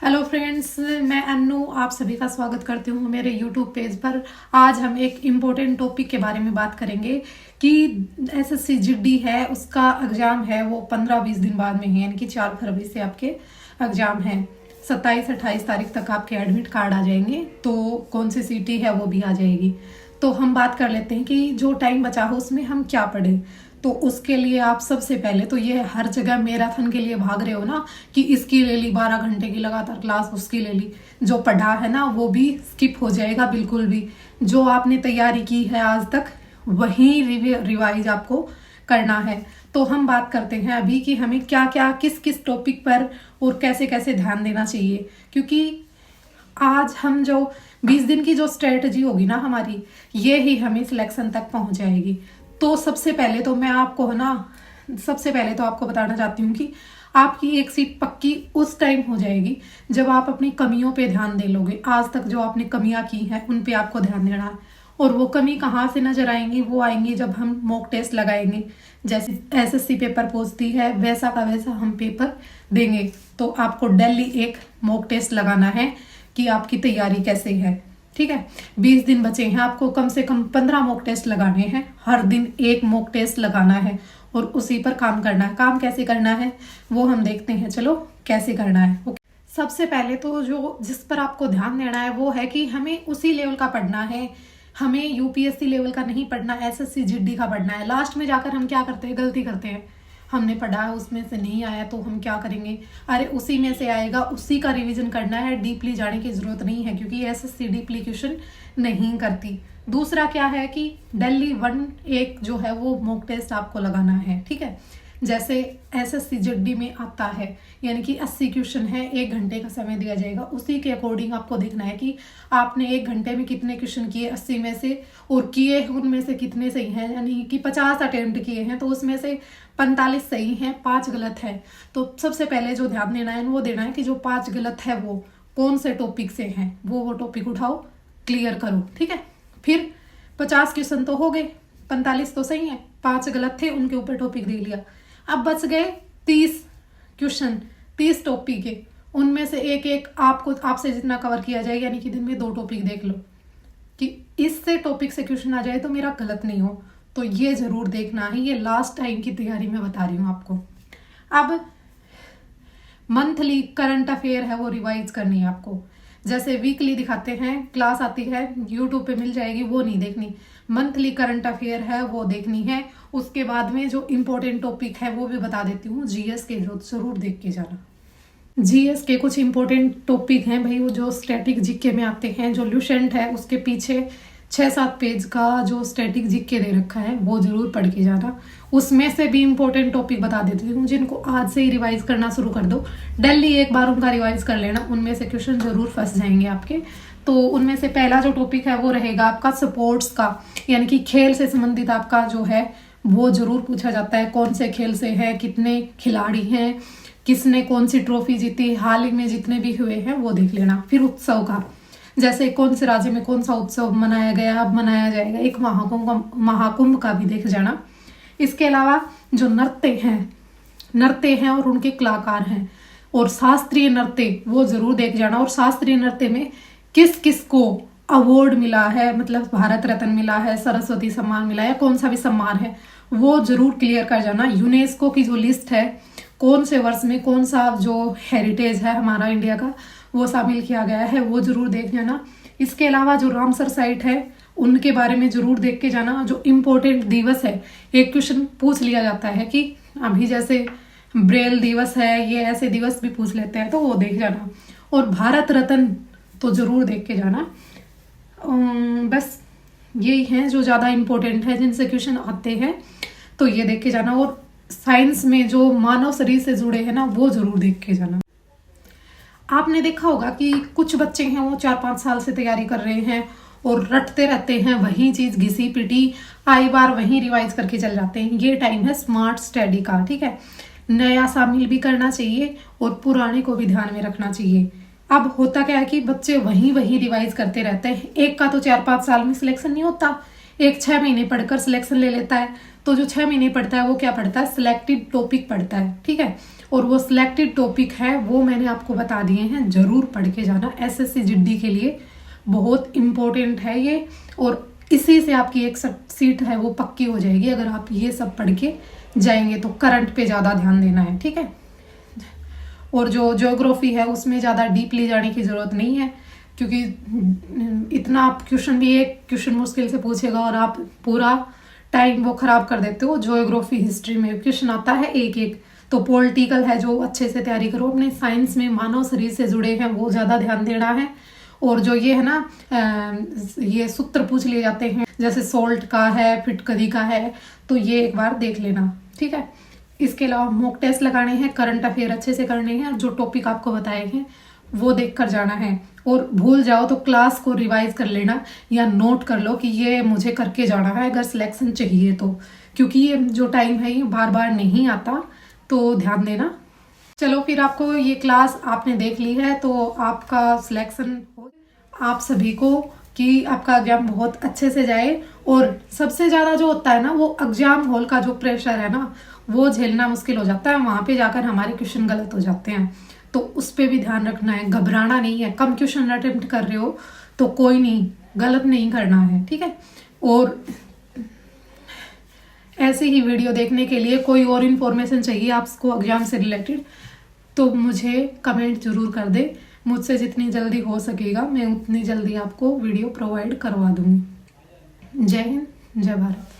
Hello friends, मैं अन्नू आप सभी का स्वागत करती हूँ मेरे यूट्यूब पेज पर। आज हम एक इम्पोर्टेंट टॉपिक के बारे में बात करेंगे कि एसएससी जीडी है, उसका एग्ज़ाम है वो 15-20 दिन बाद में है, यानी कि 4 फरवरी से आपके एग्ज़ाम है। 27-28 तारीख तक आपके एडमिट कार्ड आ जाएंगे, तो कौन सी सीटी है वो भी आ जाएगी। तो हम बात कर लेते हैं कि जो टाइम बचा हो उसमें हम क्या पढ़ें। तो उसके लिए आप सबसे पहले तो ये हर जगह मैराथन के लिए भाग रहे हो ना कि इसकी ले ली 12 घंटे की लगातार क्लास, उसकी ले ली, जो पढ़ा है ना वो भी स्किप हो जाएगा बिल्कुल भी। जो आपने तैयारी की है आज तक वही रिवाइज आपको करना है। तो हम बात करते हैं अभी कि हमें क्या क्या किस किस टॉपिक पर और कैसे कैसे ध्यान देना चाहिए, क्योंकि आज हम जो 20 दिन की जो स्ट्रेटजी होगी ना हमारी, ये ही हमें सिलेक्शन तक पहुंच जाएगी। तो सबसे पहले तो आपको बताना चाहती हूँ कि आपकी एक सीट पक्की उस टाइम हो जाएगी जब आप अपनी कमियों पे ध्यान दे लोगे। आज तक जो आपने कमियां की हैं उन पे आपको ध्यान देना है, और वो कमी कहाँ से नजर आएंगी, वो आएंगी जब हम मॉक टेस्ट लगाएंगे। जैसे एसएससी पेपर पूछती है वैसा का वैसा हम पेपर देंगे। तो आपको डेली एक मॉक टेस्ट लगाना है कि आपकी तैयारी कैसे है। ठीक है, 20 दिन बचे हैं, आपको कम से कम 15 मॉक टेस्ट लगाने हैं। हर दिन एक मॉक टेस्ट लगाना है और उसी पर काम करना है। काम कैसे करना है वो हम देखते हैं, चलो कैसे करना है। ओके। सबसे पहले तो जो जिस पर आपको ध्यान देना है वो है कि हमें उसी लेवल का पढ़ना है। हमें यूपीएससी लेवल का नहीं पढ़ना, एसएससी जीडी का पढ़ना है। लास्ट में जाकर हम क्या करते हैं, गलती करते हैं, हमने पढ़ा है उसमें से नहीं आया तो हम क्या करेंगे, अरे उसी में से आएगा उसी का रिवीजन करना है, डीपली जाने की जरूरत नहीं है, क्योंकि एसएससी डीपली क्वेश्चन नहीं करती। दूसरा क्या है कि डेली एक जो है वो मॉक टेस्ट आपको लगाना है। ठीक है, जैसे एसएससी जीडी में आता है, यानी कि 80 क्वेश्चन है, 1 घंटे का समय दिया जाएगा, उसी के अकॉर्डिंग आपको देखना है कि आपने 1 घंटे में कितने क्वेश्चन किए 80 में से, और किए उनमें से कितने सही हैं। यानी कि 50 अटेम्प्ट किए हैं तो उसमें से 45 सही हैं, 5 गलत है। तो सबसे पहले जो ध्यान देना है वो देना है कि जो 5 गलत है वो कौन से टॉपिक से हैं, वो टॉपिक उठाओ, क्लियर करो। ठीक है, फिर 50 क्वेश्चन तो हो गए, 45 तो सही है, 5 गलत थे, उनके ऊपर टॉपिक दे लिया। अब बच गए 30 क्वेश्चन, 30 टॉपिक के, उनमें से एक एक आपसे जितना कवर किया जाए, यानी कि दिन में 2 टॉपिक देख लो कि इससे टॉपिक से क्वेश्चन आ जाए तो मेरा गलत नहीं हो। तो ये जरूर देखना है, ये लास्ट टाइम की तैयारी में बता रही हूँ आपको। अब मंथली करंट अफेयर है वो रिवाइज करनी है आपको। जैसे वीकली दिखाते हैं, क्लास आती है यूट्यूब पे मिल जाएगी, वो नहीं देखनी। मंथली करंट अफेयर है वो देखनी है। उसके बाद में जो इम्पोर्टेंट टॉपिक है वो भी बता देती हूँ, जीएस के जो जरूर देख के जाना। जीएस के कुछ इंपॉर्टेंट टॉपिक हैं भाई, वो जो स्टैटिक जीके में आते हैं। जो ल्यूसेंट है उसके पीछे 6-7 पेज का जो स्टैटिक जीके दे रखा है वो जरूर पढ़ के जाना। उसमें से भी इंपॉर्टेंट टॉपिक बता देती हूँ, जिनको आज से ही रिवाइज करना शुरू कर दो, डेली एक बार उनका रिवाइज कर लेना, उनमें से क्वेश्चन जरूर फंस जाएंगे आपके। तो उनमें से पहला जो टॉपिक है वो रहेगा आपका स्पोर्ट्स का, यानी कि खेल से संबंधित आपका जो है वो जरूर पूछा जाता है। कौन से खेल से है, कितने खिलाड़ी हैं, किसने कौन सी ट्रॉफी जीती, हाल ही में जितने भी हुए हैं वो देख लेना। फिर उत्सव का, जैसे कौन से राज्य में कौन सा उत्सव मनाया गया, अब मनाया जाएगा, एक महाकुंभ का भी देख जाना। इसके अलावा जो नृत्य हैं और उनके कलाकार हैं, और शास्त्रीय नृत्य वो जरूर देख जाना। और शास्त्रीय नृत्य में किस किस को अवार्ड मिला है, मतलब भारत रत्न मिला है, सरस्वती सम्मान मिला है, कौन सा भी सम्मान है वो जरूर क्लियर कर जाना। यूनेस्को की जो लिस्ट है, कौन से वर्ष में कौन सा जो हेरिटेज है हमारा इंडिया का वो शामिल किया गया है, वो जरूर देख जाना। इसके अलावा जो रामसर साइट है उनके बारे में जरूर देख के जाना। जो इम्पोर्टेंट दिवस है, एक क्वेश्चन पूछ लिया जाता है कि अभी जैसे ब्रेल दिवस है, ये ऐसे दिवस भी पूछ लेते हैं, तो वो देख जाना। और भारत रत्न तो जरूर देख के जाना। बस यही हैं जो ज़्यादा इम्पोर्टेंट है, जिनसे क्वेश्चन आते हैं, तो ये देख के जाना। और साइंस में जो मानव शरीर से जुड़े हैं ना वो जरूर देख के जाना। आपने देखा होगा कि कुछ बच्चे हैं वो 4-5 साल से तैयारी कर रहे हैं और रटते रहते हैं, वही चीज घिसी पिटी आई बार वही रिवाइज करके चल जाते हैं। ये टाइम है स्मार्ट स्टडी का। ठीक है, नया शामिल भी करना चाहिए और पुराने को भी ध्यान में रखना चाहिए। अब होता क्या है कि बच्चे वही रिवाइज करते रहते हैं। एक का तो 4-5 साल में सिलेक्शन नहीं होता, एक 6 महीने पढ़कर सिलेक्शन ले लेता है। तो जो 6 महीने पढ़ता है वो क्या पढ़ता है, सिलेक्टेड टॉपिक पढ़ता है। ठीक है, और वो सिलेक्टेड टॉपिक है वो मैंने आपको बता दिए हैं, जरूर पढ़ के जाना। एसएससी जीडी के लिए बहुत इम्पोर्टेंट है ये, और इसी से आपकी एक सीट है वो पक्की हो जाएगी अगर आप ये सब पढ़ के जाएंगे। तो करंट पे ज़्यादा ध्यान देना है, ठीक है। और जो ज्योग्राफी है उसमें ज़्यादा डीपली जाने की ज़रूरत नहीं है, क्योंकि इतना आप क्वेश्चन भी एक क्वेश्चन मुश्किल से पूछेगा और आप पूरा टाइम वो खराब कर देते हो। ज्योग्राफी हिस्ट्री में क्वेश्चन आता है एक एक। तो पॉलिटिकल है जो अच्छे से तैयारी करो। अपने साइंस में मानव शरीर से जुड़े हैं वो ज़्यादा ध्यान देना है। और जो ये है ना ये सूत्र पूछ लिए जाते हैं, जैसे सोल्ट का है, फिटकरी का है, तो ये एक बार देख लेना, ठीक है। इसके अलावा मॉक टेस्ट लगाने हैं, करंट अफेयर अच्छे से करने हैं, जो टॉपिक आपको बताए हैं वो देख कर जाना है। और भूल जाओ तो क्लास को रिवाइज कर लेना या नोट कर लो कि ये मुझे करके जाना है अगर सिलेक्शन चाहिए तो, क्योंकि ये जो टाइम है ये बार बार नहीं आता, तो ध्यान देना। चलो फिर आपको ये क्लास आपने देख ली है तो आपका सिलेक्शन हो, आप सभी को कि आपका एग्जाम बहुत अच्छे से जाए। और सबसे ज़्यादा जो होता है ना वो एग्जाम हॉल का जो प्रेशर है ना वो झेलना मुश्किल हो जाता है। वहाँ पे जाकर हमारे क्वेश्चन गलत हो जाते हैं, तो उस पर भी ध्यान रखना है। घबराना नहीं है, कम क्वेश्चन अटेम्प्ट कर रहे हो तो कोई नहीं, गलत नहीं करना है, ठीक है। और ऐसे ही वीडियो देखने के लिए कोई और इन्फॉर्मेशन चाहिए आपको एग्जाम से रिलेटेड तो मुझे कमेंट जरूर कर दे। मुझसे जितनी जल्दी हो सकेगा मैं उतनी जल्दी आपको वीडियो प्रोवाइड करवा दूंगी। जय हिंद, जय भारत।